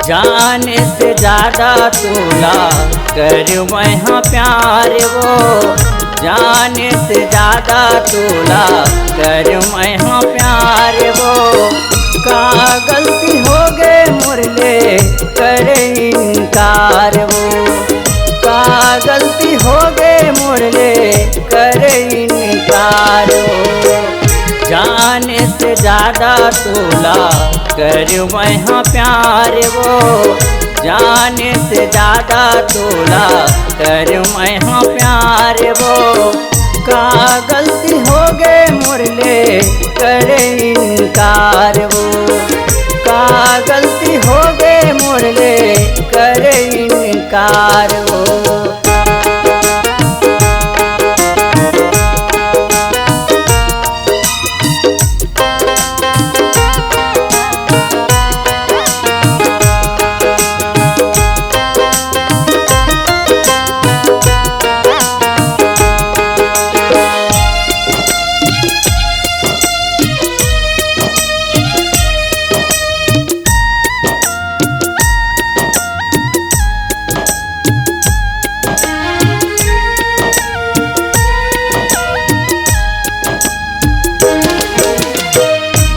जाने से ज्यादा तोला कर मैं हाँ प्यार वो, जाने से ज्यादा तोला कर मैं हाँ प्यार वो। का गलती हो गए मुरले कर इनकार वो, का गलती हो गए मुरले कर इनकार वो। जाने से ज्यादा तोला कर मैं हाँ प्यार वो, जाने से ज्यादा तोला कर मैं हाँ प्यार वो। का गलती हो गए मुरले कर इनकार वो, का गलती हो गए मुरले कर इनकार वो।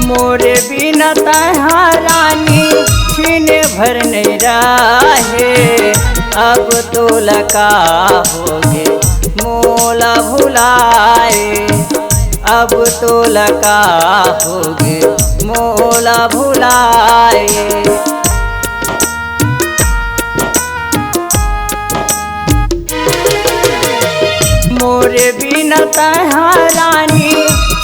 मोरे बिना तहाँ रानी छीने भर नहीं रहे, अब तो लका होगे मोला भुलाए, अब तो लका होगे मोला भुलाए। मोरे बिना तहाँ रानी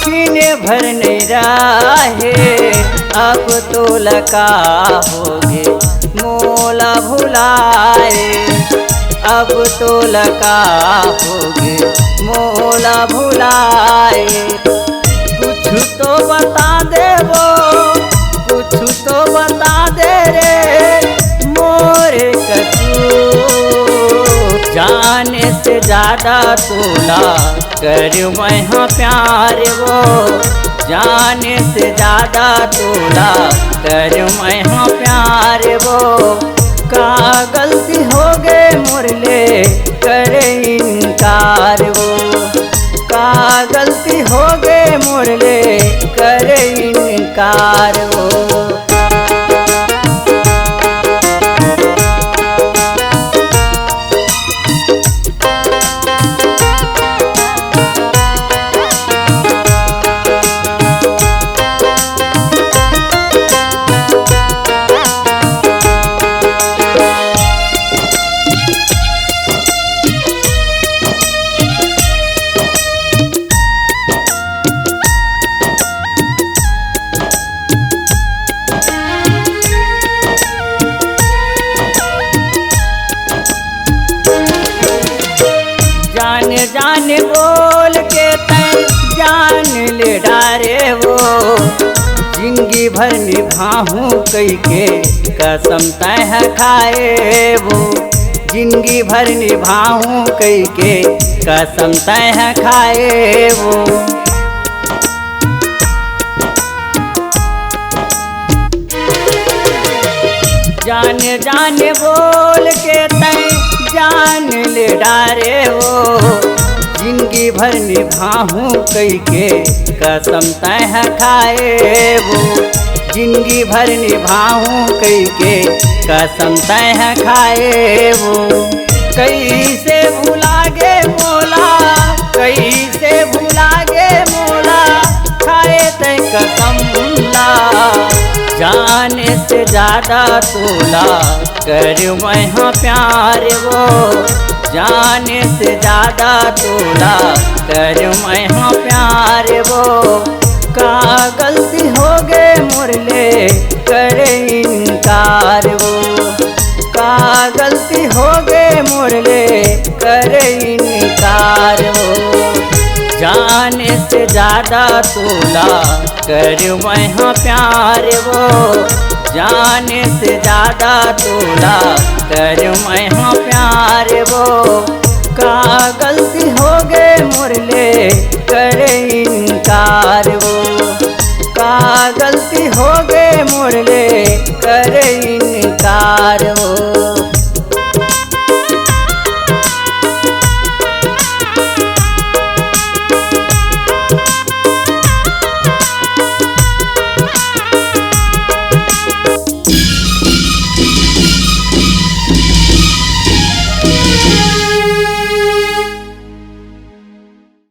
छीने भर नहीं रहे, अब तो लका होगे मोला भुलाए, अब तो लका होगे मोला भुलाए। कुछ तो बता दे वो, कुछ तो बता दे रे मोरे कसूर। जाने से ज्यादा तोला कर मैं हाँ प्यार वो, जाने से ज्यादा तोला कर मैं हाँ प्यार वो। का गलती हो गए मुरले कर इनकार वो, का गलती हो गए मुरले कर इनकार वो। जाने बोल के तय जान ले डारे वो, जिंदगी भर निभाऊं कई के कसम तय खाए वो, जिंदगी भर निभाऊं कई के कसम तय खाए वो। जाने जाने बोल के तय जान ले डारे वो, जिंदगी भर निभाऊं कई के कसम तय खाए वो, जिंदगी भर निभाऊं कई के कसम तय खाए वो। कैसे भुला गे मोला, कैसे भुला गे मोला खाए तय कसम ला। जाने से ज्यादा तोला कर मैं हाँ प्यार वो, जाने से ज्यादा तोला कर मैं हाँ प्यार वो। का गलती हो गए मुरले कर इनकार वो, का गलती हो गए मुरले कर इनकार वो। जाने से ज्यादा तोला कर मैं हाँ प्यार वो, जाने से ज्यादा तोला कर मैं हाँ प्यार वो। का गलती हो गए मुरले कर